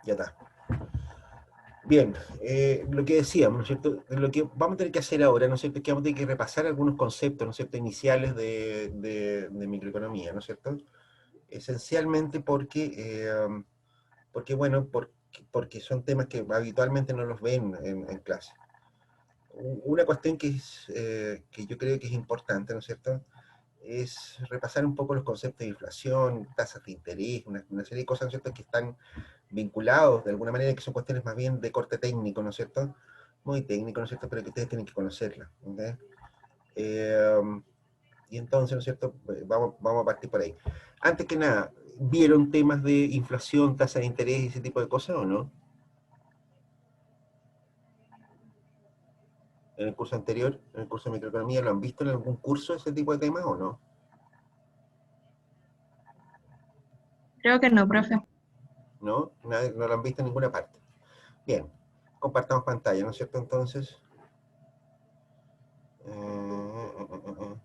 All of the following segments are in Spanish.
Ya está. Bien, lo que decíamos, ¿no es cierto? Lo que vamos a tener que hacer ahora, ¿no es cierto? Es que vamos a tener que repasar algunos conceptos, ¿no es cierto?, iniciales de microeconomía, ¿no es cierto? Esencialmente porque bueno, porque son temas que habitualmente no los ven en clase. Una cuestión que yo creo que es importante, ¿no es cierto?, es repasar un poco los conceptos de inflación, tasas de interés, una serie de cosas, ¿no es cierto?, que están vinculados de alguna manera, que son cuestiones más bien de corte técnico, ¿no es cierto? Muy técnico, ¿no es cierto?, pero que ustedes tienen que conocerlas. ¿Okay? Eh, y entonces, ¿no es cierto?, vamos a partir por ahí. Antes que nada, ¿vieron temas de inflación, tasa de interés y ese tipo de cosas o no? En el curso anterior, en el curso de microeconomía, ¿lo han visto en algún curso ese tipo de temas o no? Creo que no, profe. ¿No? No lo han visto en ninguna parte. Bien, compartamos pantalla, ¿no es cierto? Entonces, ¿dónde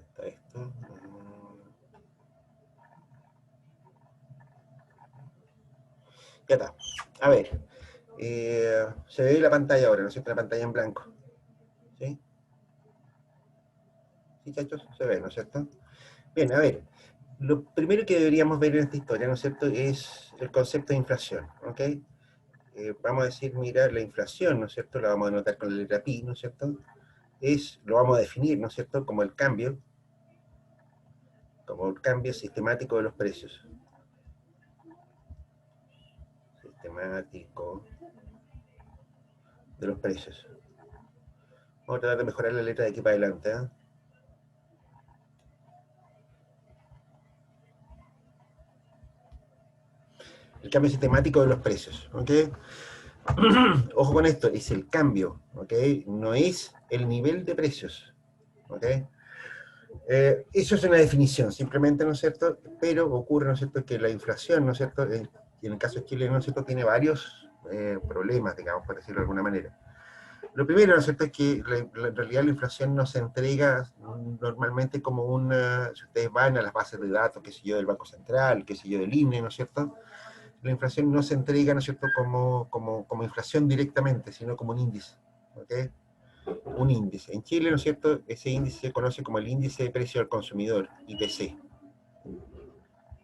está esto? Ya está. A ver, se ve la pantalla ahora, ¿no es cierto? La pantalla en blanco. ¿Sí? ¿Sí, chachos? Se ve, ¿no es cierto? Bien, a ver. Lo primero que deberíamos ver en esta historia, ¿no es cierto?, es el concepto de inflación, ¿ok? Vamos a decir, mira, la inflación, ¿no es cierto?, la vamos a anotar con la letra pi, ¿no es cierto?, lo vamos a definir, ¿no es cierto?, como el cambio sistemático de los precios. Sistemático de los precios. Vamos a tratar de mejorar la letra de aquí para adelante, ¿eh? El cambio sistemático de los precios, ¿ok? Ojo con esto, es el cambio, ¿ok? No es el nivel de precios, ¿ok? Eso es una definición, simplemente, ¿no es cierto? Pero ocurre, ¿no es cierto?, que la inflación, ¿no es cierto?, en el caso de Chile, ¿no es cierto?, tiene varios problemas, digamos, por decirlo de alguna manera. Lo primero, ¿no es cierto?, es que en realidad la inflación no se entrega normalmente como si ustedes van a las bases de datos, qué sé yo, del Banco Central, qué sé yo, del INE, ¿no es cierto?, la inflación no se entrega, ¿no es cierto?, como inflación directamente, sino como un índice, ¿ok? Un índice. En Chile, ¿no es cierto?, ese índice se conoce como el índice de precio al consumidor, IPC.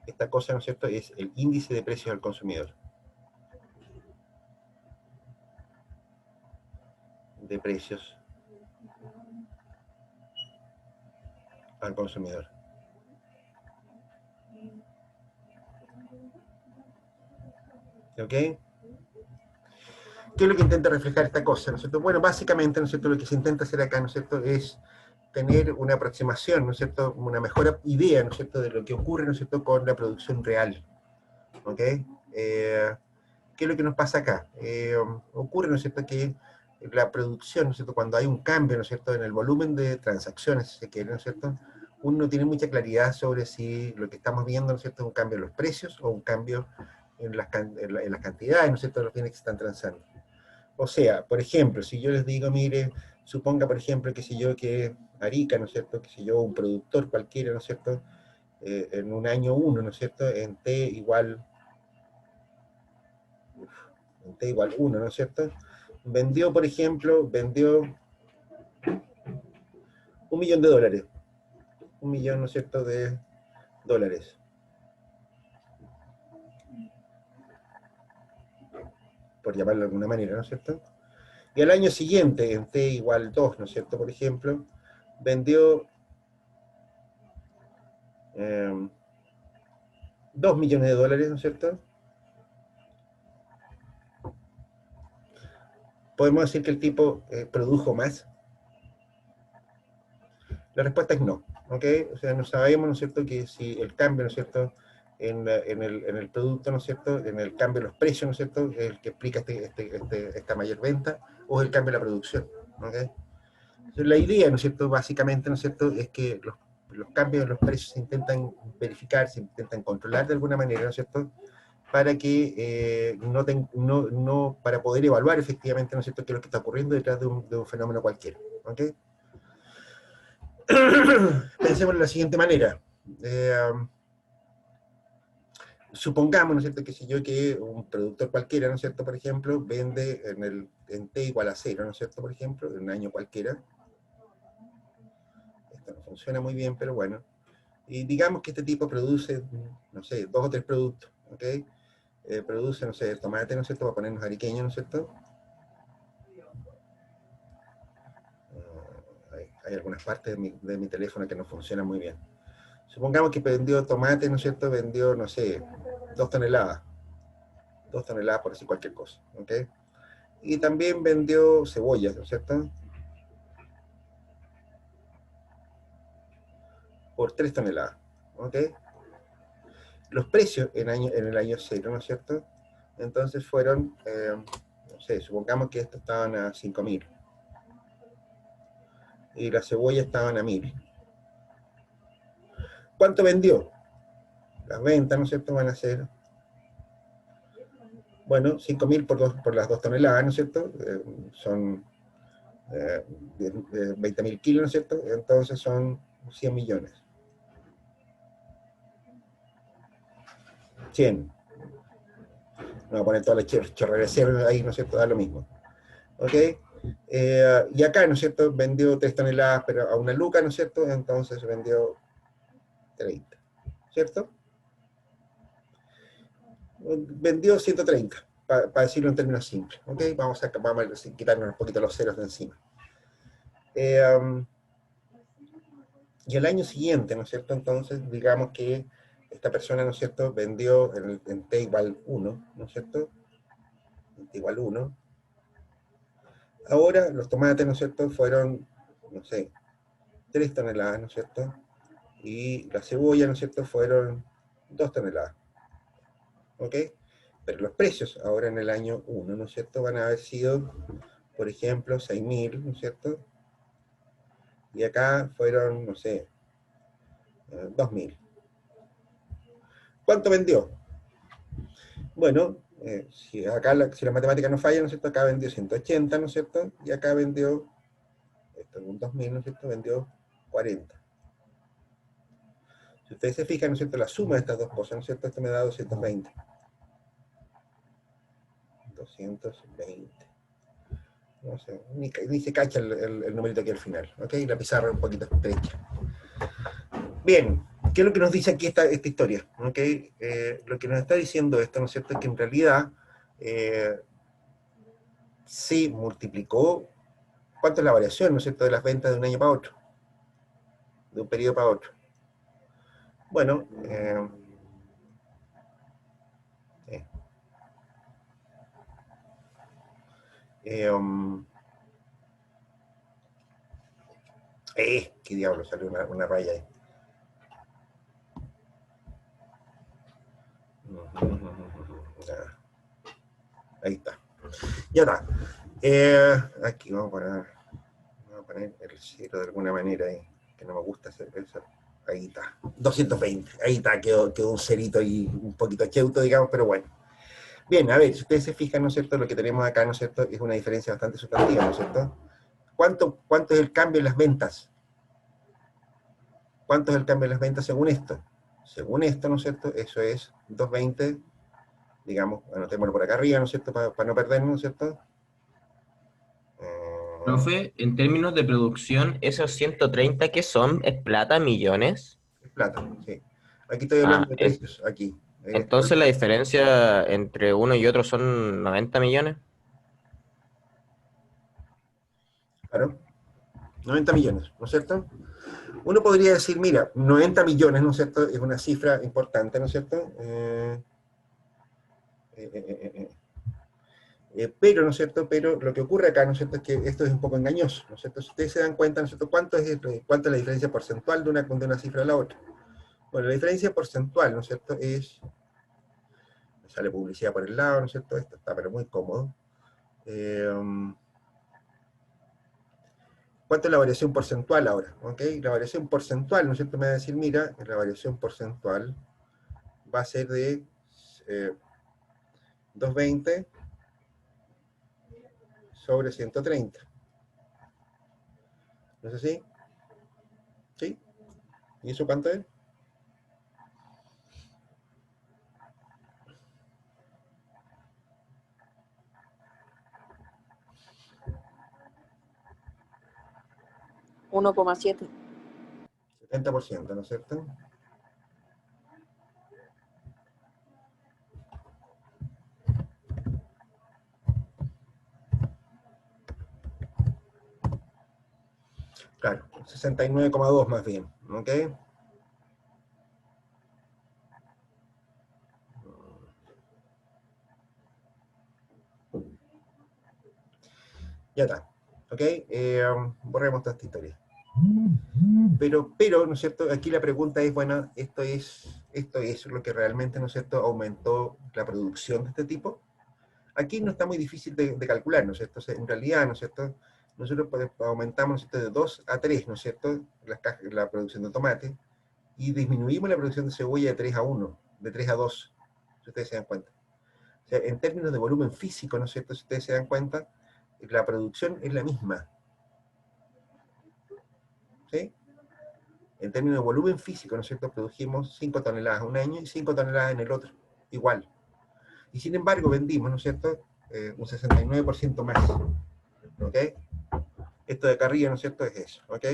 Esta cosa, ¿no es cierto?, es el índice de precios al consumidor. De precios al consumidor. ¿Ok? ¿Qué es lo que intenta reflejar esta cosa? ¿No es cierto? Bueno, básicamente, ¿no es cierto?, lo que se intenta hacer acá, ¿no es cierto?, es tener una aproximación, ¿no es cierto?, una mejor idea, ¿no es cierto?, de lo que ocurre, ¿no es cierto?, con la producción real. ¿Ok? ¿Qué es lo que nos pasa acá? Ocurre, ¿no es cierto?, que la producción, ¿no es cierto?, cuando hay un cambio, ¿no es cierto?, en el volumen de transacciones, si se quiere, ¿no es cierto?, uno no tiene mucha claridad sobre si lo que estamos viendo, ¿no es cierto?, es un cambio en los precios o un cambio en las cantidades, ¿no es cierto?, de los bienes que se están transando. O sea, por ejemplo, si yo les digo, mire, suponga, por ejemplo, que si yo que Arica, ¿no es cierto?, que si yo un productor cualquiera, ¿no es cierto?, en un año 1, ¿no es cierto?, en T igual 1, ¿no es cierto?, vendió, por ejemplo, vendió $1.000.000. 1.000.000, ¿no es cierto?, de dólares. Por llamarlo de alguna manera, ¿no es cierto? Y al año siguiente, en T igual 2, ¿no es cierto?, por ejemplo, vendió 2 millones de dólares, ¿no es cierto? ¿Podemos decir que el tipo produjo más? La respuesta es no, ¿ok? O sea, no sabemos, ¿no es cierto?, que si el cambio, ¿no es cierto?, en el producto, ¿no es cierto?, en el cambio de los precios, ¿no es cierto?, es el que explica esta mayor venta, o el cambio de la producción, ¿ok? Entonces, la idea, ¿no es cierto?, básicamente, ¿no es cierto?, es que los cambios de los precios se intentan verificar, se intentan controlar de alguna manera, ¿no es cierto?, para que para poder evaluar efectivamente, ¿no es cierto?, qué es lo que está ocurriendo detrás de un fenómeno cualquiera. ¿Ok? Pensemos de la siguiente manera. Supongamos, ¿no es cierto?, que un productor cualquiera, ¿no es cierto?, por ejemplo, vende en T igual a 0, ¿no es cierto?, por ejemplo, en un año cualquiera. Esto no funciona muy bien, pero bueno. Y digamos que este tipo produce, no sé, 2 o 3 productos, ¿ok? Produce, no sé, tomate, ¿no es cierto?, para ponernos ariqueños, ¿no es cierto? Hay algunas partes de mi teléfono que no funcionan muy bien. Supongamos que vendió tomate, ¿no es cierto?, vendió, no sé, 2 toneladas. 2 toneladas por decir cualquier cosa, ¿ok? Y también vendió cebollas, ¿no es cierto?, por 3 toneladas, ¿ok? Los precios en el año 0, ¿no es cierto? Entonces fueron, no sé, supongamos que estos estaban a 5.000 y las cebollas estaban a 1.000. ¿Cuánto vendió? Las ventas, ¿no es cierto?, van a ser, bueno, 5.000 por las 2 toneladas, ¿no es cierto? Son 20.000 kilos, ¿no es cierto? Entonces son 100 millones. 100. Vamos a poner todas las chorreras ahí, ¿no es cierto? Da lo mismo. ¿Ok? Y acá, ¿no es cierto?, vendió 3 toneladas, pero a 1 luca, ¿no es cierto? Entonces vendió 30, ¿cierto? Vendió 130, para decirlo en términos simples, ¿ok? Vamos a quitarnos un poquito los ceros de encima. Y el año siguiente, ¿no es cierto? Entonces, digamos que esta persona, ¿no es cierto?, vendió en T igual 1, ¿no es cierto? En T igual 1. Ahora los tomates, ¿no es cierto?, fueron, no sé, 3 toneladas, ¿no es cierto? Y la cebolla, ¿no es cierto?, fueron 2 toneladas. ¿Ok? Pero los precios ahora en el año 1, ¿no es cierto?, van a haber sido, por ejemplo, 6.000, ¿no es cierto? Y acá fueron, no sé, 2.000. ¿Cuánto vendió? Bueno, si la matemática no falla, ¿no es cierto?, acá vendió 180, ¿no es cierto? Y acá vendió, esto es un 2.000, ¿no es cierto?, vendió 40. Si ustedes se fijan, ¿no es cierto?, la suma de estas dos cosas, ¿no es cierto?, esto me da 220. 220. No sé, ni se cacha el numerito aquí al final, ¿ok? La pizarra un poquito estrecha. Bien, ¿qué es lo que nos dice aquí esta historia? ¿Ok? Lo que nos está diciendo esto, ¿no es cierto?, es que en realidad se multiplicó. ¿Cuánto es la variación, ¿no es cierto?, de las ventas de un año para otro? De un periodo para otro. Bueno, qué diablo, salió una raya ahí. Ahí está. Ya está. Aquí vamos a poner el cero de alguna manera ahí, que no me gusta hacer eso. Ahí está. 220. Ahí está, quedó un cerito y un poquito cheuto, digamos, pero bueno. Bien, a ver, si ustedes se fijan, ¿no es cierto?, lo que tenemos acá, ¿no es cierto?, es una diferencia bastante sustantiva, ¿no es cierto? ¿Cuánto es el cambio en las ventas? ¿Cuánto es el cambio en las ventas según esto? Según esto, ¿no es cierto?, eso es 220, digamos, anotémoslo por acá arriba, ¿no es cierto?, para no perdernos, ¿no es cierto? Profe, en términos de producción, ¿esos 130 qué son? ¿Es plata, millones? Es plata, sí. Aquí estoy hablando de precios, aquí. Entonces la diferencia entre uno y otro son 90 millones. Claro, 90 millones, ¿no es cierto? Uno podría decir, mira, 90 millones, ¿no es cierto?, es una cifra importante, ¿no es cierto? Pero, ¿no es cierto?, pero lo que ocurre acá, ¿no es cierto?, es que esto es un poco engañoso, ¿no es cierto? Si ustedes se dan cuenta, ¿no es cierto?, cuánto es la diferencia porcentual de una cifra a la otra. Bueno, la diferencia porcentual, ¿no es cierto?, me sale publicidad por el lado, ¿no es cierto?, esto está pero muy cómodo. ¿Cuánto es la variación porcentual ahora? ¿Ok? La variación porcentual, ¿no es cierto?, me va a decir, mira, la variación porcentual va a ser de 220 sobre 130. ¿No es así? ¿Sí? ¿Y eso cuánto es? $1,7. 70%, ¿no es cierto? Claro, 69,2 más bien, ¿ok? Ya está, ¿ok? Borremos toda esta historia. Pero, ¿no es cierto? Aquí la pregunta es, bueno, ¿esto es lo que realmente, ¿no es cierto?, aumentó la producción de este tipo? Aquí no está muy difícil de calcular, ¿no es cierto? O sea, en realidad, ¿no es cierto?, nosotros aumentamos, ¿no es cierto?, de 2 a 3, ¿no es cierto?, la producción de tomate, y disminuimos la producción de cebolla de 3 a 1, de 3 a 2, si ustedes se dan cuenta. O sea, en términos de volumen físico, ¿no es cierto?, si ustedes se dan cuenta, la producción es la misma, ¿sí? En términos de volumen físico, ¿no es cierto?, produjimos 5 toneladas un año y 5 toneladas en el otro, igual. Y sin embargo vendimos, ¿no es cierto?, un 69% más, ¿ok? Esto de acá arriba, ¿no es cierto?, es eso, ¿ok?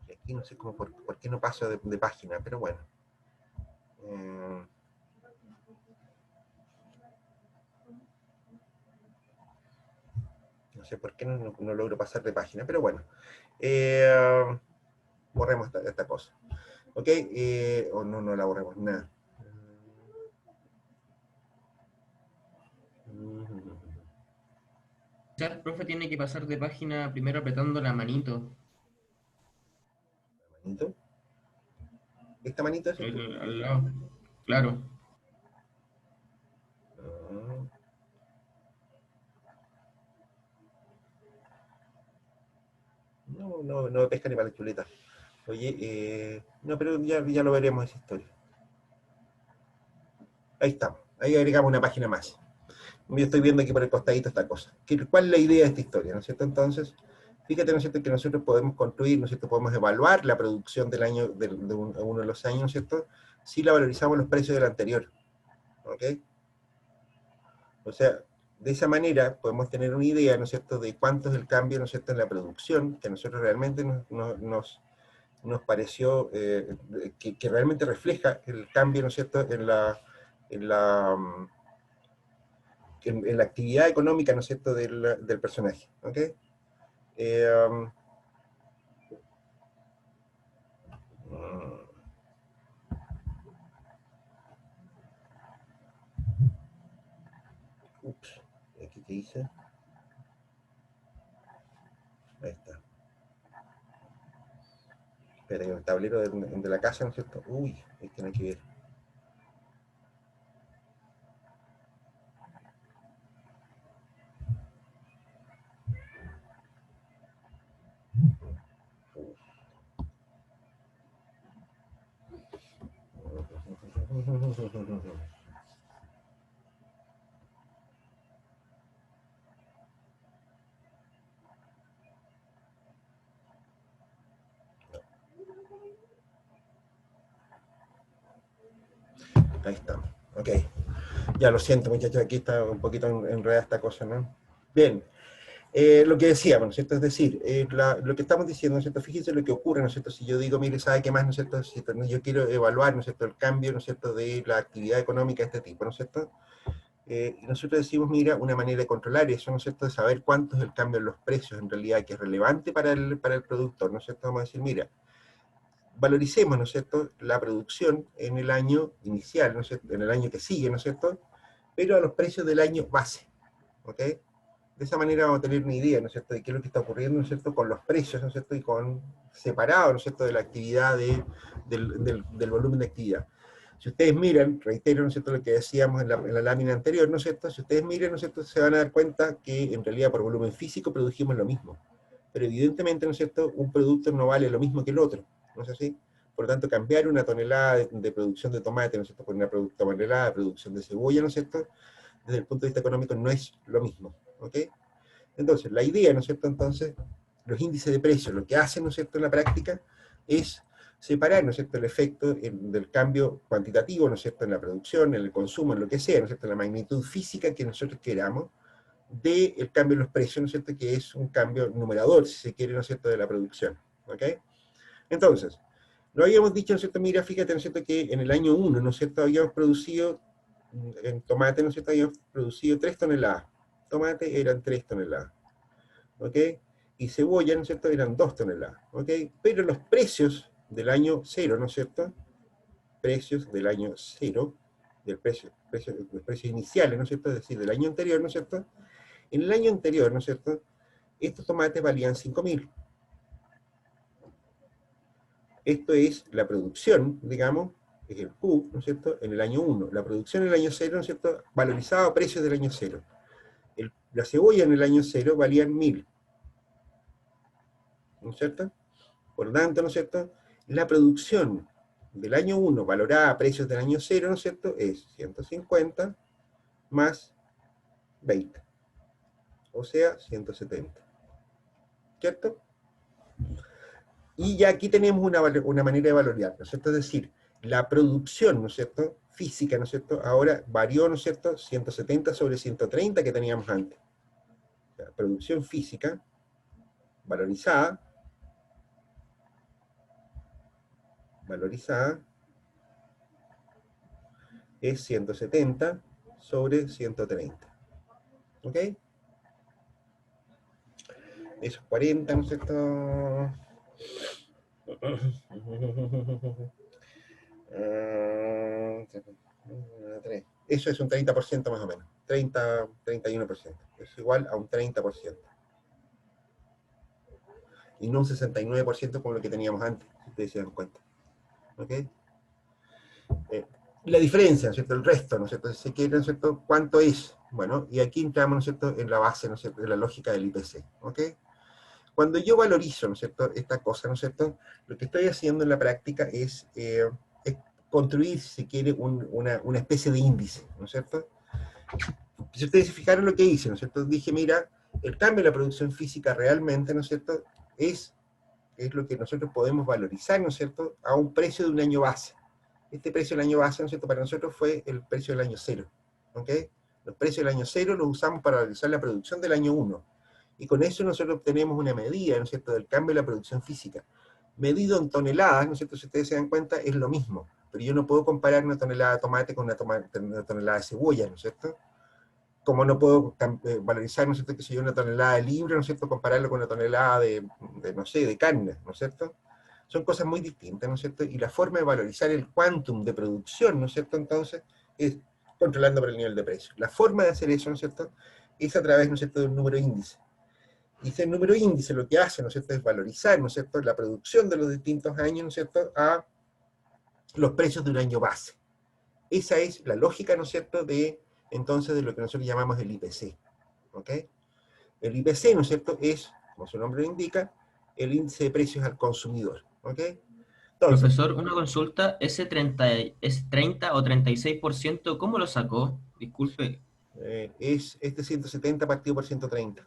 Y aquí no sé cómo, por qué no paso de página, pero bueno. No sé por qué no logro pasar de página, pero bueno. Borremos esta cosa. ¿Ok? O no la borremos, nada. Quizás el profe tiene que pasar de página primero apretando la manito. ¿Manito? ¿Esta manito es esto? Al lado. Claro. No pesca ni para la chuleta. Oye, no, pero ya lo veremos esa historia. Ahí estamos. Ahí agregamos una página más. Yo estoy viendo aquí por el costadito esta cosa. ¿Cuál es la idea de esta historia? ¿No es cierto? Entonces, fíjate, ¿no es cierto?, que nosotros podemos construir, ¿no es cierto?, podemos evaluar la producción del año, de uno de los años, ¿no es cierto?, si la valorizamos los precios del anterior. ¿Ok? O sea, de esa manera podemos tener una idea, ¿no es cierto?, de cuánto es el cambio, ¿no es cierto?, en la producción, que a nosotros realmente nos pareció que realmente refleja el cambio, ¿no es cierto?, en la, en la actividad económica, ¿no es cierto?, del personaje. ¿Ok? Ups, ¿aquí qué hice? Ahí está. Espera, en el tablero de la casa, ¿no es cierto? Uy, es que no hay que ver. Ahí estamos. Ok. Ya lo siento, muchachos, aquí está un poquito enredada esta cosa, ¿no? Bien. Lo que decíamos, ¿no es cierto? Es decir, lo que estamos diciendo, ¿no es cierto? Fíjense lo que ocurre, ¿no es cierto? Si yo digo, mire, ¿sabe qué más, ¿no es cierto? Si yo quiero evaluar, ¿no es cierto?, el cambio, ¿no es cierto?, de la actividad económica de este tipo, ¿no es cierto? Y nosotros decimos, mira, una manera de controlar eso, ¿no es cierto?, de saber cuánto es el cambio en los precios, en realidad, que es relevante para el productor, ¿no es cierto? Vamos a decir, mira, valoricemos, ¿no es cierto?, la producción en el año inicial, ¿no es cierto?, en el año que sigue, ¿no es cierto?, pero a los precios del año base, ¿ok? De esa manera vamos a tener una idea, ¿no es cierto?, de qué es lo que está ocurriendo, ¿no es cierto?, con los precios, ¿no es cierto?, y separado, ¿no es cierto?, de la actividad, del volumen de actividad. Si ustedes miran, reitero, ¿no es cierto?, lo que decíamos en la lámina anterior, ¿no es cierto?, si ustedes miran, ¿no es cierto?, se van a dar cuenta que en realidad por volumen físico produjimos lo mismo. Pero evidentemente, ¿no es cierto?, un producto no vale lo mismo que el otro, ¿no es así? Por lo tanto, cambiar una tonelada de producción de tomate, ¿no es cierto?, por una tonelada de producción de cebolla, ¿no es cierto?, desde el punto de vista económico no es lo mismo, ¿ok? Entonces, la idea, ¿no es cierto? Entonces, los índices de precios, lo que hacen, ¿no es cierto?, en la práctica, es separar, ¿no es cierto?, el efecto del cambio cuantitativo, ¿no es cierto?, en la producción, en el consumo, en lo que sea, ¿no es cierto?, la magnitud física que nosotros queramos, del cambio en los precios, ¿no es cierto?, que es un cambio numerador, si se quiere, ¿no es cierto?, de la producción, ¿ok? Entonces, lo habíamos dicho, ¿no es cierto?, mira, fíjate, ¿no es cierto?, que en el año 1, ¿no es cierto?, habíamos producido, en tomate, ¿no es cierto?, habíamos producido 3 toneladas, tomate eran 3 toneladas, ¿ok? Y cebolla, ¿no es cierto?, eran 2 toneladas, ¿ok? Pero los precios del año 0, ¿no es cierto?, precios del año 0, los precios iniciales, ¿no es cierto?, es decir, del año anterior, ¿no es cierto?, en el año anterior, ¿no es cierto?, estos tomates valían 5.000. Esto es la producción, digamos, es el Q, ¿no es cierto?, en el año 1. La producción en el año 0, ¿no es cierto?, valorizada a precios del año 0. La cebolla en el año 0 valían 1.000, ¿no es cierto? Por lo tanto, ¿no es cierto?, la producción del año 1 valorada a precios del año 0, ¿no es cierto?, es 150 más 20, o sea, 170, ¿cierto? Y ya aquí tenemos una manera de valorar, ¿no es cierto? Es decir, la producción, ¿no es cierto?, física, ¿no es cierto?, ahora varió, ¿no es cierto?, 170 sobre 130 que teníamos antes. La producción física valorizada es 170 sobre 130. ¿Ok? Eso es 40, ¿no es cierto? Eso es un 30% más o menos. 30, 31%. Es igual a un 30%. Y no un 69% como lo que teníamos antes, si ustedes se dan cuenta. ¿Ok? La diferencia, ¿no es cierto? El resto, ¿no es cierto? Si se quiere, ¿no es cierto? ¿Cuánto es? Bueno, y aquí entramos, ¿no es cierto?, en la base, ¿no es cierto?, de la lógica del IPC. ¿Ok? Cuando yo valorizo, ¿no es cierto?, esta cosa, ¿no es cierto?, lo que estoy haciendo en la práctica es construir, si se quiere, una especie de índice, ¿no es cierto? Si ustedes se fijaron lo que hice, ¿no es cierto?, dije, mira, el cambio de la producción física realmente, ¿no es cierto?, es lo que nosotros podemos valorizar, ¿no es cierto?, a un precio de un año base. Este precio del año base, ¿no es cierto?, para nosotros fue el precio del año 0, ¿ok? Los precios del año 0 los usamos para valorizar la producción del año 1. Y con eso nosotros obtenemos una medida, ¿no es cierto?, del cambio de la producción física. Medido en toneladas, ¿no es cierto?, si ustedes se dan cuenta, es lo mismo. Pero yo no puedo comparar una tonelada de tomate con una tonelada de cebolla, ¿no es cierto? Como no puedo valorizar, ¿no es cierto?, que si yo una tonelada de libre, ¿no es cierto?, compararlo con una tonelada no sé, de carne, ¿no es cierto? Son cosas muy distintas, ¿no es cierto? Y la forma de valorizar el quantum de producción, ¿no es cierto?, entonces, es controlando por el nivel de precio. La forma de hacer eso, ¿no es cierto?, es a través, ¿no es cierto?, de un número índice. Y ese número índice lo que hace, ¿no es cierto?, es valorizar, ¿no es cierto?, la producción de los distintos años, ¿no es cierto?, a los precios de un año base. Esa es la lógica, ¿no es cierto?, entonces, de lo que nosotros llamamos el IPC. ¿Ok? El IPC, ¿no es cierto?, es, como su nombre lo indica, el índice de precios al consumidor. ¿Ok? Entonces, Profesor, una consulta, ese 30 o 36%, ¿cómo lo sacó? Disculpe. es este 170 partido por 130.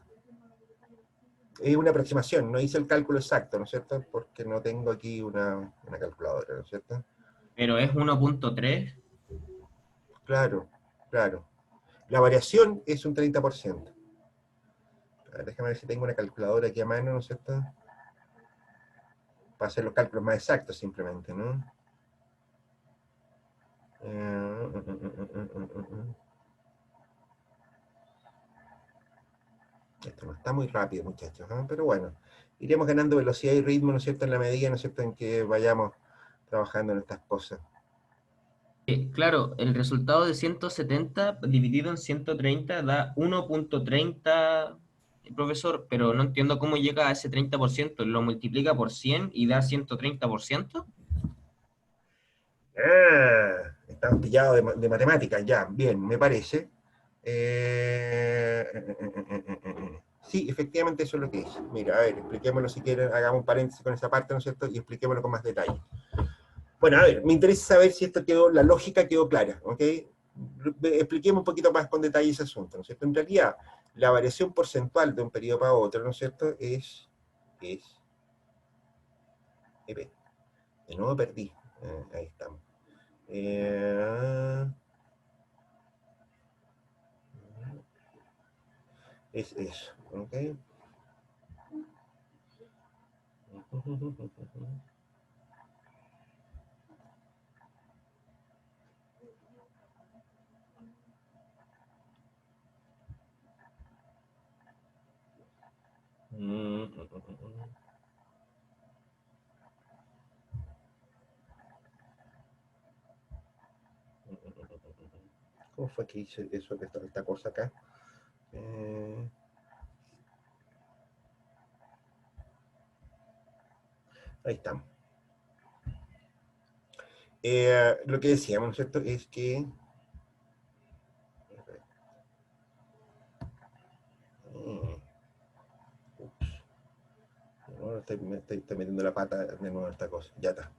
Es una aproximación, no hice el cálculo exacto, ¿no es cierto?, porque no tengo aquí una calculadora, ¿no es cierto? Pero es 1.3. Claro, claro. La variación es un 30%. A ver, déjame ver si tengo una calculadora aquí a mano, ¿no es cierto?, para hacer los cálculos más exactos simplemente, ¿no? Esto no está muy rápido, muchachos, ¿eh? Pero bueno, iremos ganando velocidad y ritmo, ¿no es cierto?, en la medida, ¿no es cierto?, en que vayamos trabajando en estas cosas. Claro, el resultado de 170 dividido en 130 da 1.30, profesor, pero no entiendo cómo llega a ese 30%. ¿Lo multiplica por 100 y da 130%? Estamos pillados de matemáticas, ya, bien, me parece. Sí, efectivamente eso es lo que es. Mira, a ver, expliquémoslo si quieren, hagamos un paréntesis con esa parte, ¿no es cierto?, y expliquémoslo con más detalle. Bueno, a ver, me interesa saber si esto quedó, la lógica quedó clara, ¿ok? expliquemos un poquito más con detalle ese asunto, ¿no es cierto? En realidad, la variación porcentual de un periodo para otro, ¿no es cierto?, es EP. De nuevo perdí. Ahí estamos. Es eso, ¿ok? ¿Cómo fue que hice eso, esta cosa acá? Ahí estamos. Lo que decíamos, ¿no es cierto? Es que... Ups. No, estoy metiendo la pata de nuevo en esta cosa. Ya está.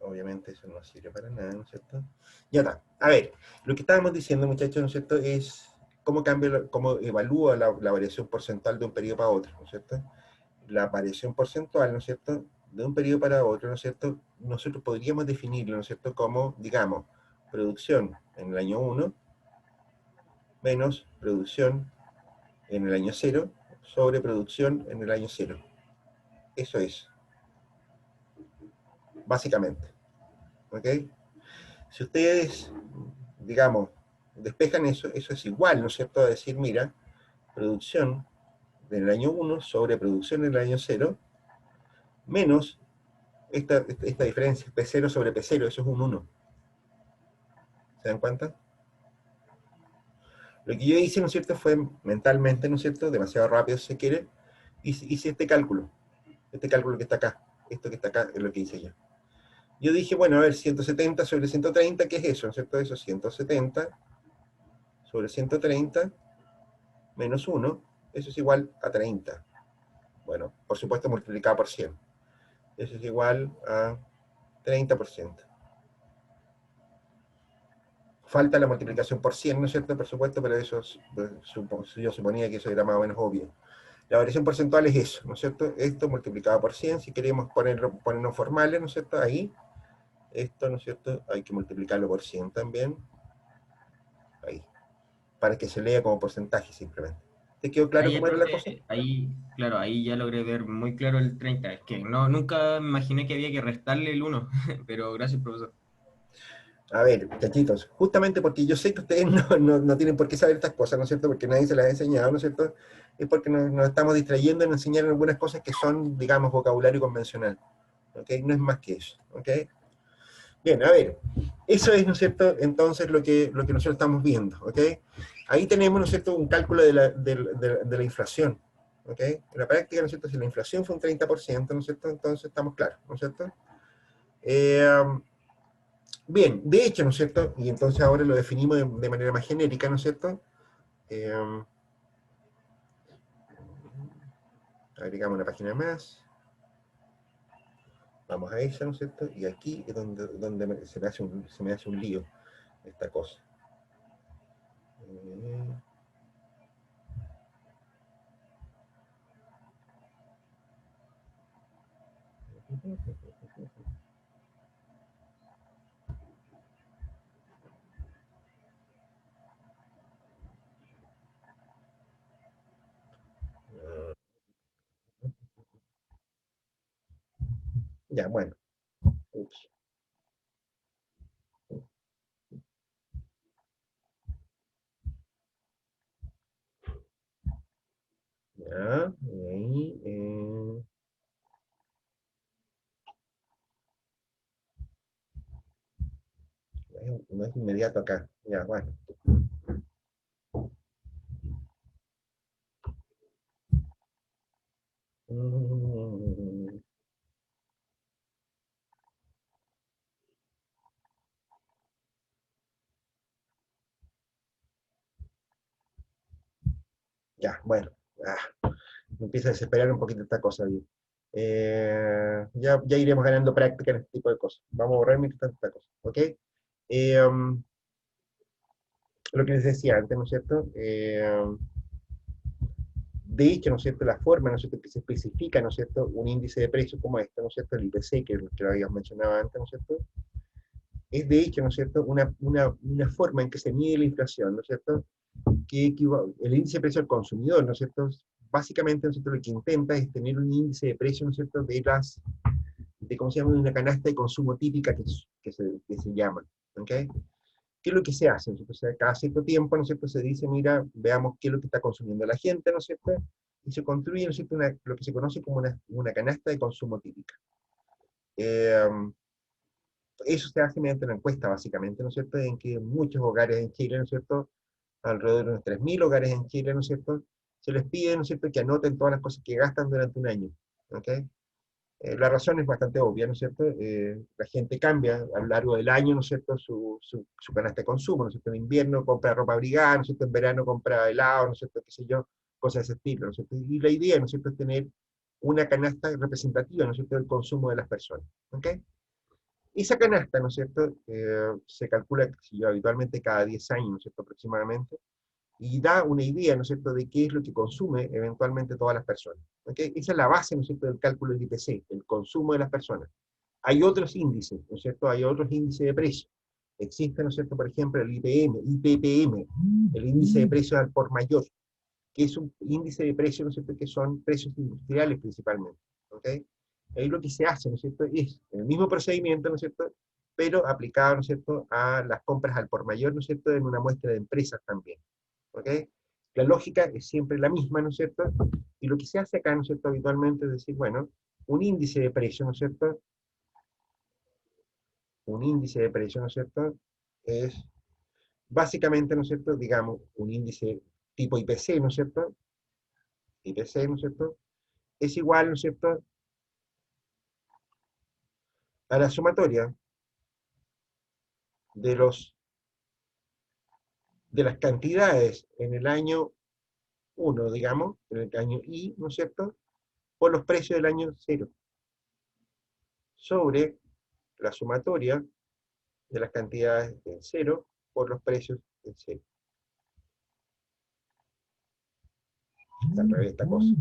Obviamente eso no sirve para nada, ¿no es cierto? Ya está. A ver, lo que estábamos diciendo, muchachos, ¿no es cierto? Es cómo cambia, cómo evalúa la variación porcentual de un periodo para otro, ¿no es cierto? La variación porcentual, ¿no es cierto?, de un periodo para otro, ¿no es cierto?, nosotros podríamos definirlo, ¿no es cierto?, como, digamos, producción en el año 1 menos producción en el año 0 sobre producción en el año 0. Eso es, básicamente. ¿Ok? Si ustedes, digamos, despejan eso, eso es igual, ¿no es cierto?, a decir, mira, producción en el año 1 sobre producción en el año 0 menos esta diferencia, P0 sobre P0, eso es un 1. ¿Se dan cuenta? Lo que yo hice, ¿no es cierto?, fue mentalmente, ¿no es cierto?, demasiado rápido si se quiere, hice este cálculo que está acá, esto que está acá es lo que hice yo. Yo dije, bueno, a ver, 170 sobre 130, ¿qué es eso? ¿No es cierto? Eso es 170 sobre 130 menos 1, eso es igual a 30. Bueno, por supuesto multiplicado por 100. Eso es igual a 30%. Falta la multiplicación por 100, ¿no es cierto? Por supuesto, pero eso yo suponía que eso era más o menos obvio. La variación porcentual es eso, ¿no es cierto? Esto multiplicado por 100, si queremos ponernos formales, ¿no es cierto? Ahí, esto, ¿no es cierto? Hay que multiplicarlo por 100 también. Ahí. Para que se lea como porcentaje simplemente. ¿Te quedó claro Ahí, cómo era la cosa? profe, ahí, claro, ahí ya logré ver muy claro el 30. Es que no, nunca me imaginé que había que restarle el 1, pero gracias, profesor. A ver, chachitos, justamente porque yo sé que ustedes no tienen por qué saber estas cosas, ¿no es cierto? Porque nadie se las ha enseñado, ¿no es cierto? Es porque nos estamos distrayendo en enseñar algunas cosas que son, digamos, vocabulario convencional. ¿Ok? No es más que eso. ¿Ok? Bien, a ver, eso es, ¿no es cierto?, entonces lo que nosotros estamos viendo. ¿Ok? Ahí tenemos, ¿no es cierto?, un cálculo de la inflación. ¿Ok? En la práctica, ¿no es cierto?, si la inflación fue un 30%, ¿no es cierto?, entonces estamos claros, ¿no es cierto? Bien, de hecho, ¿no es cierto? Y entonces ahora lo definimos de manera más genérica, ¿no es cierto? Agregamos una página más. Vamos a esa, ¿no es cierto? Y aquí es donde se me hace un lío esta cosa. Ya, bueno. Ups. Ya, y ahí, no es inmediato acá. Ya, bueno. Mm, ya, bueno. Me empieza a desesperar un poquito esta cosa. Ya iremos ganando práctica en este tipo de cosas. Vamos a borrar mientras tanto esta cosa. ¿Ok? lo que les decía antes, ¿no es cierto? De hecho, ¿no es cierto?, la forma, ¿no es cierto?, que se especifica, ¿no es cierto?, un índice de precios como este, ¿no es cierto?, el IPC, que lo habíamos mencionado antes, ¿no es cierto?, es de hecho, ¿no es cierto?, una forma en que se mide la inflación, ¿no es cierto?, el índice de precio al consumidor, ¿no es cierto?, básicamente, ¿no es cierto?, lo que intenta es tener un índice de precio, ¿no es cierto?, de ¿cómo se llama?, de una canasta de consumo típica que se llama, ¿ok? ¿Qué es lo que se hace? ¿No es cierto? O sea, cada cierto tiempo, ¿no es cierto?, se dice, mira, veamos qué es lo que está consumiendo la gente, ¿no es cierto?, y se construye, ¿no es cierto?, lo que se conoce como una canasta de consumo típica. Eh, Eso se hace mediante una encuesta, básicamente, ¿no es cierto?, en que muchos hogares en Chile, ¿no es cierto?, alrededor de unos 3.000 hogares en Chile, ¿no es cierto?, se les pide, ¿no es cierto?, que anoten todas las cosas que gastan durante un año, ¿ok? La razón es bastante obvia, ¿no es cierto? La gente cambia a lo largo del año, ¿no es cierto?, su canasta de consumo, ¿no es cierto? En invierno compra ropa abrigada, ¿no es cierto?, en verano compra helado, ¿no es cierto?, qué sé yo, cosas de ese estilo, ¿no es cierto? Y la idea, ¿no es cierto?, es tener una canasta representativa, ¿no es cierto?, del consumo de las personas, ¿ok? Esa canasta, ¿no es cierto?, se calcula, qué sé yo, habitualmente cada 10 años, ¿no es cierto?, aproximadamente, y da una idea, ¿no es cierto?, de qué es lo que consume eventualmente todas las personas. ¿Okay? Esa es la base, ¿no es cierto?, del cálculo del IPC, el consumo de las personas. Hay otros índices, ¿no es cierto?, hay otros índices de precios. Existe, ¿no es cierto?, por ejemplo, el IPPM, el índice de precios al por mayor, que es un índice de precios, ¿no es cierto?, que son precios industriales principalmente. ¿Okay? Ahí lo que se hace, ¿no es cierto?, es el mismo procedimiento, ¿no es cierto?, pero aplicado, ¿no es cierto?, a las compras al por mayor, ¿no es cierto?, en una muestra de empresas también. ¿Ok? La lógica es siempre la misma, ¿no es cierto? Y lo que se hace acá, ¿no es cierto?, habitualmente es decir, bueno, un índice de precio, ¿no es cierto? Un índice de precio, ¿no es cierto?, es básicamente, ¿no es cierto?, digamos, un índice tipo IPC, ¿no es cierto? IPC, ¿no es cierto?, es igual, ¿no es cierto?, a la sumatoria de de las cantidades en el año 1, digamos, en el año I, ¿no es cierto?, por los precios del año 0, sobre la sumatoria de las cantidades en 0 por los precios en 0. Está al revés esta cosa.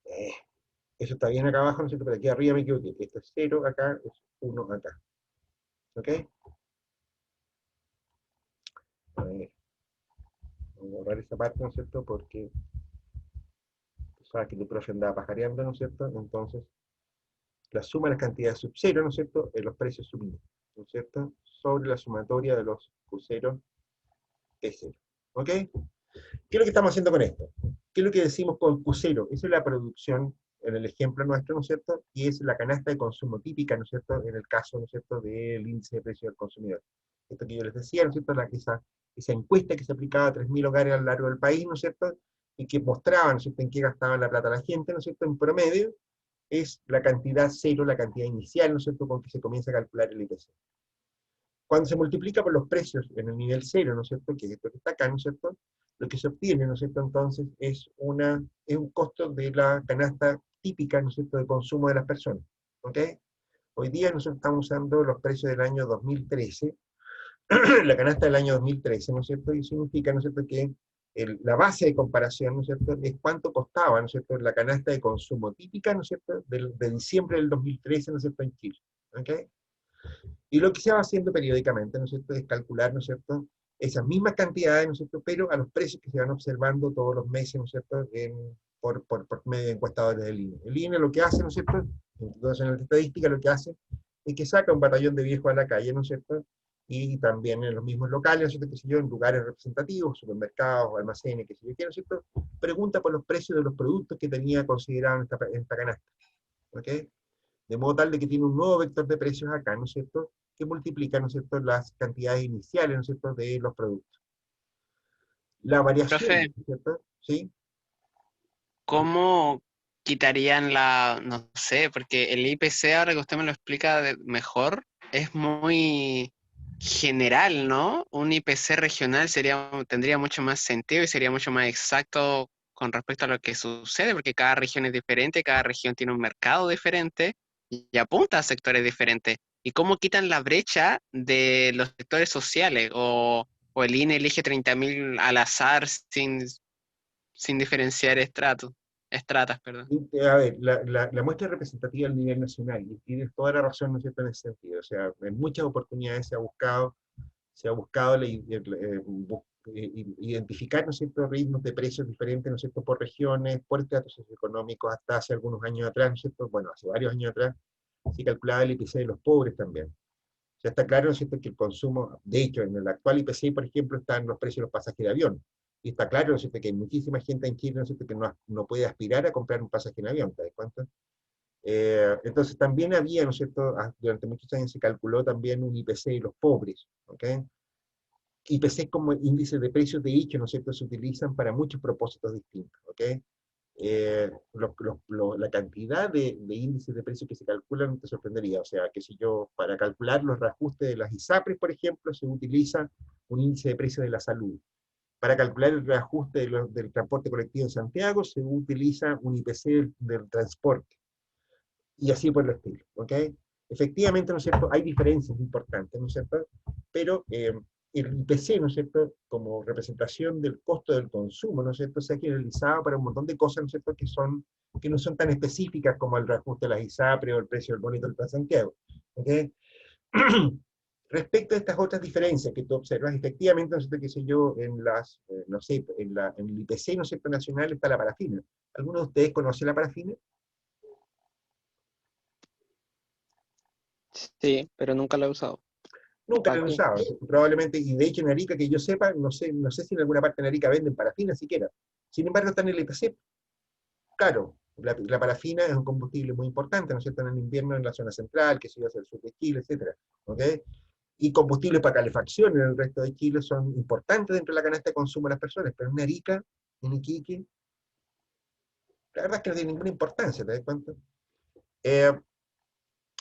Eh, Eso está bien acá abajo, ¿no es cierto? Pero aquí arriba me equivoqué. Esto es 0 acá, es 1 acá. ¿Ok? A ver, voy a borrar esa parte, ¿no es cierto? Porque tú sabes que tu profe andaba pajareando, ¿no es cierto? Entonces, la suma de las cantidades sub 0, ¿no es cierto?, en los precios sub 1, ¿no es cierto?, sobre la sumatoria de los Q0 P0. ¿Ok? ¿Qué es lo que estamos haciendo con esto? ¿Qué es lo que decimos con Q0? Esa es la producción en el ejemplo nuestro, ¿no es cierto? Y es la canasta de consumo típica, ¿no es cierto?, en el caso, ¿no es cierto?, del índice de precio del consumidor. Esto que yo les decía, ¿no es cierto?, esa encuesta que se aplicaba a 3.000 hogares a lo largo del país, ¿no es cierto?, y que mostraba, ¿no es cierto?, en qué gastaban la plata la gente, ¿no es cierto?, en promedio, es la cantidad cero, la cantidad inicial, ¿no es cierto?, con que se comienza a calcular el IPC. Cuando se multiplica por los precios en el nivel cero, ¿no es cierto?, que es esto que está acá, ¿no es cierto?, lo que se obtiene, ¿no es cierto?, entonces es un costo de la canasta típica, ¿no es cierto?, de consumo de las personas. ¿Ok? Hoy día nosotros estamos usando los precios del año 2013, la canasta del año 2013, ¿no es cierto?, y significa, ¿no es cierto?, que la base de comparación, ¿no es cierto?, es cuánto costaba, ¿no es cierto?, la canasta de consumo típica, ¿no es cierto?, de diciembre del 2013, ¿no es cierto?, en Chile. ¿Ok? Y lo que se va haciendo periódicamente, ¿no es cierto?, es calcular, ¿no es cierto?, esas mismas cantidades, ¿no es cierto?, pero a los precios que se van observando todos los meses, ¿no es cierto?, por medio de encuestadores del INE. El INE lo que hace, ¿no es cierto?, el Instituto Nacional de Estadística lo que hace es que saca un batallón de viejos a la calle, ¿no es cierto?, y también en los mismos locales, ¿no es cierto?, qué sé yo, en lugares representativos, supermercados, almacenes, qué sé yo, ¿no es cierto?, pregunta por los precios de los productos que tenía considerado en esta canasta. ¿Ok? De modo tal de que tiene un nuevo vector de precios acá, ¿no es cierto?, que multiplica, ¿no es cierto?, las cantidades iniciales, ¿no es cierto?, de los productos. La Profe, variación, ¿no es cierto? ¿Sí? ¿cómo quitarían no sé, porque el IPC, ahora que usted me lo explica mejor, es muy general, ¿no? Un IPC regional tendría mucho más sentido y sería mucho más exacto con respecto a lo que sucede, porque cada región es diferente, cada región tiene un mercado diferente y apunta a sectores diferentes. ¿Y cómo quitan la brecha de los sectores sociales? O el INE elige 30.000 al azar sin diferenciar estratas, perdón. A ver, la muestra representativa a nivel nacional, y tienes toda la razón, ¿no es cierto?, en ese sentido. O sea, en muchas oportunidades se ha buscado identificar, ¿no es cierto?, ritmos de precios diferentes, ¿no es cierto?, por regiones, por estratos socioeconómicos, hasta hace algunos años atrás, ¿no es cierto?, bueno, hace varios años atrás, se calculaba el IPC de los pobres también. O sea, está claro, ¿no es cierto?, que el consumo, de hecho, en el actual IPC, por ejemplo, están los precios de los pasajes de avión. Y está claro, ¿no es cierto?, que hay muchísima gente en Chile, ¿no es cierto?, que no puede aspirar a comprar un pasaje en avión, ¿te das cuenta? Entonces también había, ¿no es cierto?, durante muchos años se calculó también un IPC de los pobres, ¿ok? IPC como índices de precios, de hecho, ¿no es cierto?, se utilizan para muchos propósitos distintos, ¿ok? La cantidad de índices de precios que se calculan te sorprendería. O sea, que si yo, para calcular los reajustes de las ISAPRES, por ejemplo, se utiliza un índice de precios de la salud. Para calcular el reajuste del transporte colectivo en Santiago, se utiliza un IPC del transporte. Y así por el estilo, ¿ok? Efectivamente, ¿no es cierto?, hay diferencias importantes, ¿no es cierto?, pero el IPC, ¿no es cierto?, como representación del costo del consumo, ¿no es cierto?, se ha generalizado para un montón de cosas, ¿no es cierto?, que no son tan específicas como el reajuste de las ISAPRE o el precio del boleto del Transantiago, ¿ok? Respecto a estas otras diferencias que tú observas, efectivamente, ¿no es cierto?, qué sé yo, no sé, en el IPC, ¿no es cierto?, nacional está la parafina. ¿Alguno de ustedes conoce la parafina? Sí, pero nunca lo he usado. Nunca lo ¿Para he qué? usado, probablemente, y de hecho en Arica, que yo sepa, no sé si en alguna parte de Arica venden parafina siquiera. Sin embargo, está en el IPC. Claro, la parafina es un combustible muy importante, ¿no es cierto?, en el invierno en la zona central, que se iba hacia el sur de Chile, etcétera, ¿ok? Y combustibles para calefacción en el resto de Chile son importantes dentro de la canasta de consumo de las personas, pero en Arica, en Iquique, la verdad es que no tiene ninguna importancia, ¿te das cuenta? Eh,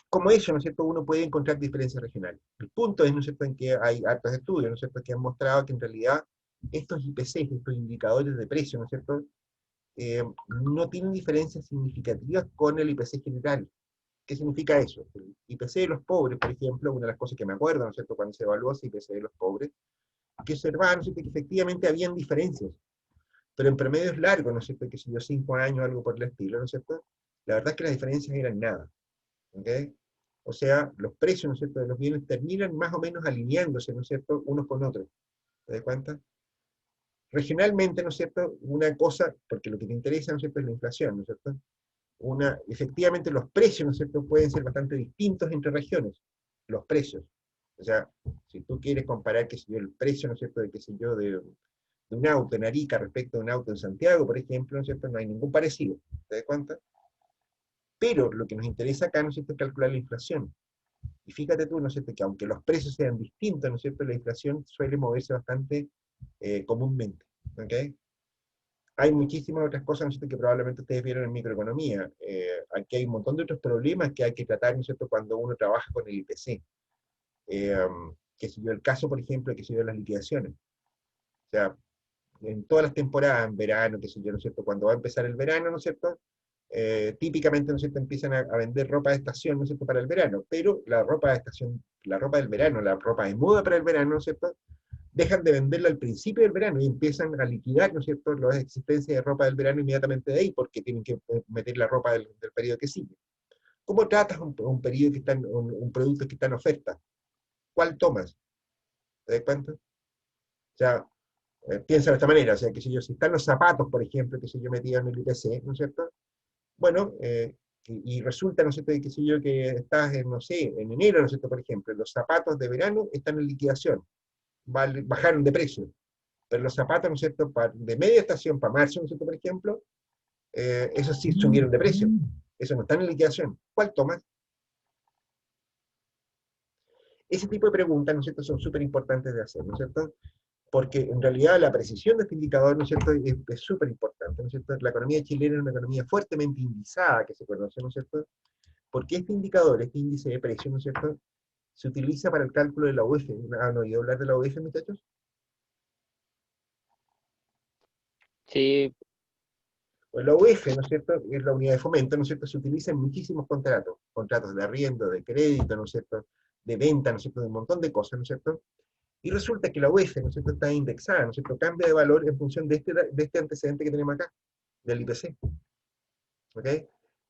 Como eso, ¿no es cierto?, uno puede encontrar diferencias regionales. El punto es, ¿no es cierto?, en que hay hartos estudios, ¿no es cierto?, que han mostrado que en realidad estos IPCs, estos indicadores de precio, ¿no es cierto?, no tienen diferencias significativas con el IPC general. ¿Qué significa eso? El IPC de los pobres, por ejemplo, una de las cosas que me acuerdo, ¿no es cierto?, cuando se evaluó ese IPC de los pobres, que observaban, ¿no es cierto?, que efectivamente habían diferencias, pero en promedios largos, ¿no es cierto?, que si yo 5 años, algo por el estilo, ¿no es cierto?, la verdad es que las diferencias eran nada, ¿ok? O sea, los precios, ¿no es cierto?, de los bienes terminan más o menos alineándose, ¿no es cierto?, unos con otros. ¿Te das cuenta? Regionalmente, ¿no es cierto?, una cosa, porque lo que te interesa, ¿no es cierto?, es la inflación, ¿no es cierto? Efectivamente los precios, ¿no es cierto?, pueden ser bastante distintos entre regiones, los precios. O sea, si tú quieres comparar, qué sé yo, el precio, ¿no es cierto?, de, qué sé yo, de un auto en Arica respecto a un auto en Santiago, por ejemplo, ¿no es cierto?, no hay ningún parecido. ¿Te das cuenta? Pero lo que nos interesa acá, ¿no es cierto?, es calcular la inflación. Y fíjate tú, ¿no es cierto?, que aunque los precios sean distintos, ¿no es cierto?, la inflación suele moverse bastante comúnmente, ¿ok? Hay muchísimas otras cosas, ¿no es cierto?, que probablemente ustedes vieron en microeconomía. Aquí hay un montón de otros problemas que hay que tratar, ¿no es cierto?, cuando uno trabaja con el IPC. Que se dio el caso, por ejemplo, que se dio las liquidaciones. O sea, en todas las temporadas, en verano, qué sé yo, ¿no es cierto?, cuando va a empezar el verano, ¿no es cierto?, típicamente, ¿no es cierto?, empiezan a vender ropa de estación, ¿no es cierto?, para el verano, pero la ropa de estación, la ropa del verano, la ropa de moda para el verano, ¿no es cierto?, dejan de venderla al principio del verano y empiezan a liquidar, ¿no es cierto?, las existencias de ropa del verano inmediatamente de ahí, porque tienen que meter la ropa del periodo que sigue. ¿Cómo tratas un periodo que está un producto que está en oferta? ¿Cuál tomas? ¿Te das cuenta? O sea, piensa de esta manera, o sea, que si están los zapatos, por ejemplo, que si yo metía en el IPC, ¿no es cierto? Bueno, y resulta, ¿no es cierto?, que estás en, no sé, en enero, ¿no es cierto?, por ejemplo, los zapatos de verano están en liquidación, bajaron de precio, pero los zapatos, ¿no es cierto?, de media estación para marzo, ¿no es cierto?, por ejemplo, esos sí subieron de precio, eso no está en liquidación. ¿Cuál tomas? Ese tipo de preguntas, ¿no es cierto?, son súper importantes de hacer, ¿no es cierto?, porque en realidad la precisión de este indicador, ¿no es cierto?, es súper importante, ¿no es cierto? La economía chilena es una economía fuertemente indizada, que se conoce, ¿no es cierto?, porque este indicador, este índice de precio, ¿no es cierto?, se utiliza para el cálculo de la UEF. ¿Han oído hablar de la UEF, muchachos? Sí, Pues la UEF, ¿no es cierto?, es la unidad de fomento, ¿no es cierto?, se utiliza en muchísimos contratos, contratos de arriendo, de crédito, ¿no es cierto?, de venta, ¿no es cierto?, de un montón de cosas, ¿no es cierto?, Y resulta que la UEF, ¿no es cierto?, está indexada, ¿no es cierto?, cambia de valor en función de este antecedente que tenemos acá, del IPC. ¿Ok?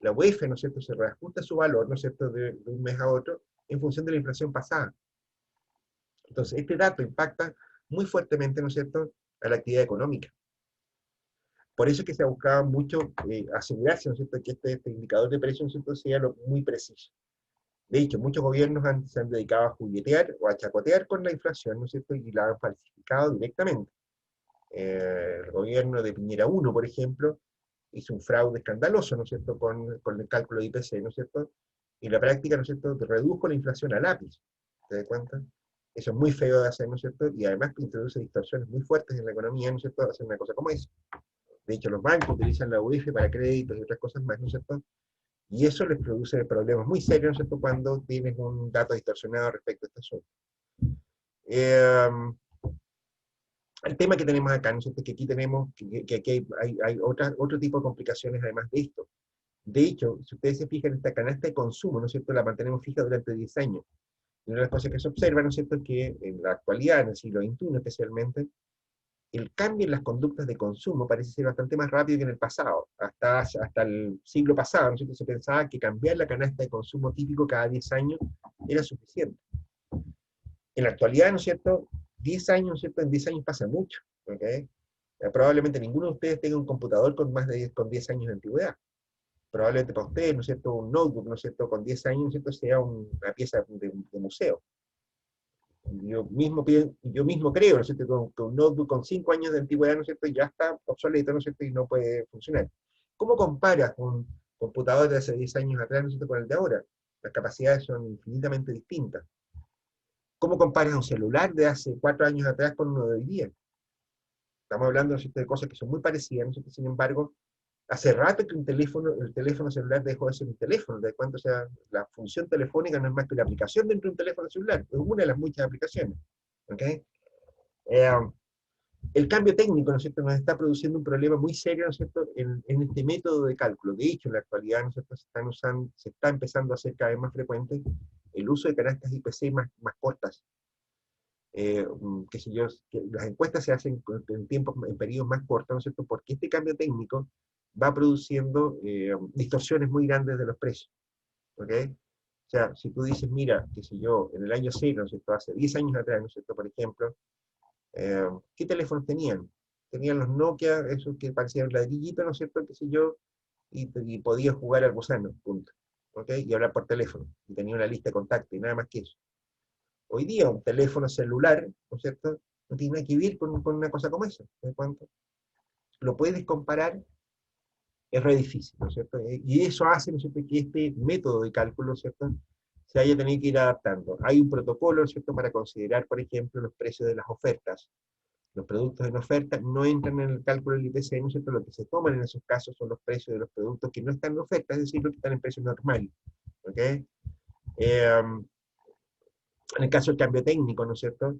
La UEF, ¿no es cierto?, se reajusta su valor, ¿no es cierto?, de un mes a otro, en función de la inflación pasada. Entonces, este dato impacta muy fuertemente, ¿no es cierto?, a la actividad económica. Por eso es que se ha buscado mucho asegurarse, ¿no es cierto?, que este indicador de precio, ¿no es cierto?, sea muy preciso. De hecho, muchos gobiernos se han dedicado a juguetear o a chacotear con la inflación, ¿no es cierto?, y la han falsificado directamente. El gobierno de Piñera 1, por ejemplo, hizo un fraude escandaloso, ¿no es cierto?, con el cálculo de IPC, ¿no es cierto?, y la práctica, ¿no es cierto?, redujo la inflación a lápiz. ¿Te das cuenta? Eso es muy feo de hacer, ¿no es cierto?, y además introduce distorsiones muy fuertes en la economía, ¿no es cierto?, hacer una cosa como esa. De hecho, los bancos utilizan la UEF para créditos y otras cosas más, ¿no es cierto?, y eso les produce problemas muy serios, ¿no es cierto?, cuando tienes un dato distorsionado respecto a este asunto. El tema que tenemos acá, ¿no es cierto?, que aquí tenemos, que aquí hay otro tipo de complicaciones además de esto. De hecho, si ustedes se fijan, esta canasta de consumo, ¿no es cierto?, la mantenemos fija durante 10 años. Y una de las cosas que se observa, ¿no es cierto?, es que en la actualidad, en el siglo XXI especialmente, el cambio en las conductas de consumo parece ser bastante más rápido que en el pasado. Hasta el siglo pasado, ¿no es cierto?, se pensaba que cambiar la canasta de consumo típico cada 10 años era suficiente. En la actualidad, ¿no es cierto?, 10 años, ¿no es cierto?, en 10 años pasa mucho. ¿Okay? Probablemente ninguno de ustedes tenga un computador con más de 10 años de antigüedad. Probablemente para ustedes, ¿no es cierto?, un notebook, ¿no es cierto?, con 10 años, ¿no es cierto?, sea una pieza de museo. Yo mismo creo, ¿no es cierto?, que un notebook con 5 años de antigüedad, ¿no es cierto?, ya está obsoleto, ¿no es cierto?, y no puede funcionar. ¿Cómo comparas un computador de hace 10 años atrás, ¿no es cierto?, con el de ahora? Las capacidades son infinitamente distintas. ¿Cómo comparas un celular de hace 4 años atrás con uno de hoy día? Estamos hablando, ¿no es cierto?, de cosas que son muy parecidas, ¿no es cierto?, sin embargo, hace rato que el teléfono celular dejó de ser un teléfono, de cuánto, o sea, la función telefónica no es más que una aplicación dentro de un teléfono celular, es una de las muchas aplicaciones. ¿Okay? El cambio técnico, ¿no es cierto?, nos está produciendo un problema muy serio, ¿no es cierto?, en este método de cálculo. De hecho, en la actualidad, ¿no es cierto?, se está empezando a hacer cada vez más frecuente el uso de canastas IPC más cortas. Qué sé yo, que las encuestas se hacen en periodos más cortos, ¿no es cierto?, porque este cambio técnico va produciendo distorsiones muy grandes de los precios. ¿Ok? O sea, si tú dices, mira, qué sé yo, en el año 0, ¿no es cierto?, hace 10 años atrás, ¿no es cierto?, por ejemplo, ¿qué teléfonos tenían? Tenían los Nokia, esos que parecían ladrillitos, ¿no es cierto?, qué sé yo, y podías jugar al gusano, punto. ¿Ok? Y hablar por teléfono, y tenía una lista de contactos, y nada más que eso. Hoy día, un teléfono celular, ¿no es cierto?, no tiene nada que ver con una cosa como esa. ¿De cuánto? Lo puedes comparar, es re difícil, ¿no es cierto? Y eso hace, ¿no es cierto?, que este método de cálculo, ¿no es cierto?, se haya tenido que ir adaptando. Hay un protocolo, ¿no es cierto?, para considerar, por ejemplo, los precios de las ofertas. Los productos en oferta no entran en el cálculo del IPC, ¿no es cierto? Lo que se toman en esos casos son los precios de los productos que no están en oferta, es decir, los que están en precios normales. ¿Ok? En el caso del cambio técnico, ¿no es cierto?,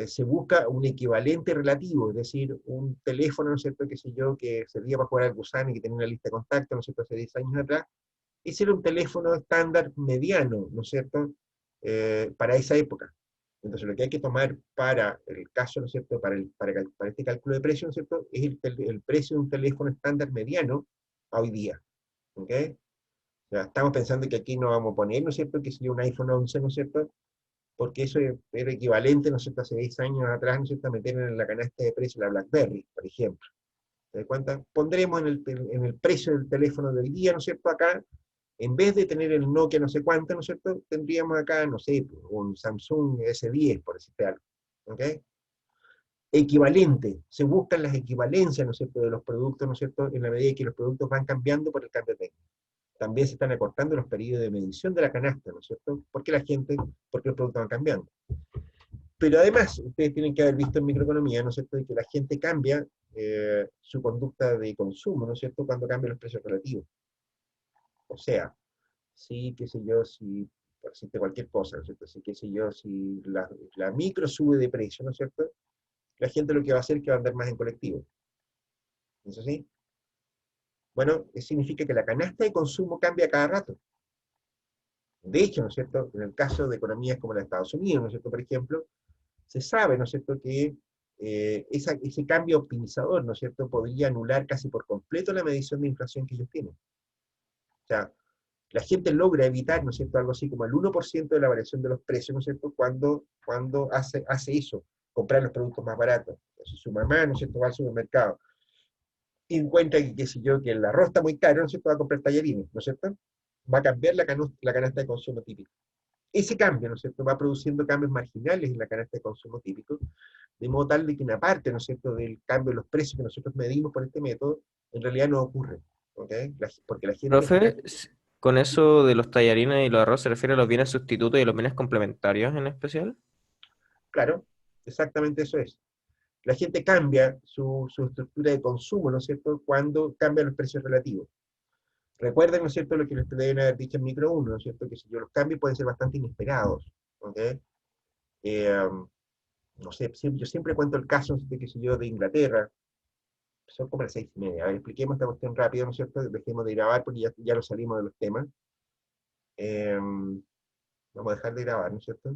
se busca un equivalente relativo, es decir, un teléfono, ¿no es cierto?, qué sé yo, que servía para jugar al gusano y que tenía una lista de contactos, ¿no es cierto?, hace 10 años atrás, ese era un teléfono estándar mediano, ¿no es cierto?, para esa época. Entonces, lo que hay que tomar para el caso, ¿no es cierto?, para este cálculo de precio, ¿no es cierto?, es el precio de un teléfono estándar mediano a hoy día. ¿Ok? O sea, estamos pensando que aquí no vamos a poner, ¿no es cierto?, que sería un iPhone 11, ¿no es cierto?, porque eso era equivalente, ¿no es cierto?, hace 10 años atrás, ¿no es cierto?, a meter en la canasta de precio la BlackBerry, por ejemplo. ¿Te das cuenta? Pondremos en el precio del teléfono de hoy día, ¿no es cierto?, acá, en vez de tener el Nokia no sé cuánto, ¿no es cierto?, tendríamos acá, no sé, un Samsung S10, por decirte algo. ¿Ok? Equivalente, se buscan las equivalencias, ¿no es cierto?, de los productos, ¿no es cierto?, en la medida que los productos van cambiando por el cambio técnico. También se están acortando los periodos de medición de la canasta, ¿no es cierto?, porque los productos van cambiando. Pero además, ustedes tienen que haber visto en microeconomía, ¿no es cierto?, de que la gente cambia su conducta de consumo, ¿no es cierto?, cuando cambian los precios relativos. O sea, sí, qué sé yo, si, por decirte cualquier cosa, ¿no es cierto?, sí, qué sé yo, si la micro sube de precio, ¿no es cierto?, la gente lo que va a hacer es que va a andar más en colectivo. ¿Es así? Bueno, eso significa que la canasta de consumo cambia cada rato. De hecho, ¿no es cierto?, en el caso de economías como la de Estados Unidos, ¿no es cierto?, por ejemplo, se sabe, ¿no es cierto?, que ese cambio optimizador, ¿no es cierto?, podría anular casi por completo la medición de inflación que ellos tienen. O sea, la gente logra evitar, ¿no es cierto?, algo así como el 1% de la variación de los precios, ¿no es cierto?, cuando hace eso, comprar los productos más baratos. Si su mamá, ¿no es cierto?, va al supermercado y encuentra que, qué sé yo, que el arroz está muy caro, ¿no es cierto?, va a comprar tallarines, ¿no es cierto? Va a cambiar la canasta de consumo típico. Ese cambio, ¿no es cierto?, va produciendo cambios marginales en la canasta de consumo típico, de modo tal de que una parte, ¿no es cierto?, del cambio de los precios que nosotros medimos por este método, en realidad no ocurre, ¿ok? Porque la gente Profe, con eso de los tallarines y los arroz, ¿se refiere a los bienes sustitutos y a los bienes complementarios en especial? claro, exactamente eso es. La gente cambia su estructura de consumo, ¿no es cierto?, cuando cambian los precios relativos. Recuerden, ¿no es cierto?, lo que les deben haber dicho en micro 1, ¿no es cierto?, que si yo, los cambios pueden ser bastante inesperados, ¿ok? Eh, no sé, yo siempre cuento el caso de, que si yo, de Inglaterra, son como las 6:30. A ver, expliquemos esta cuestión rápido, ¿no es cierto? Dejemos de grabar porque ya lo salimos de los temas. Vamos a dejar de grabar, ¿no es cierto?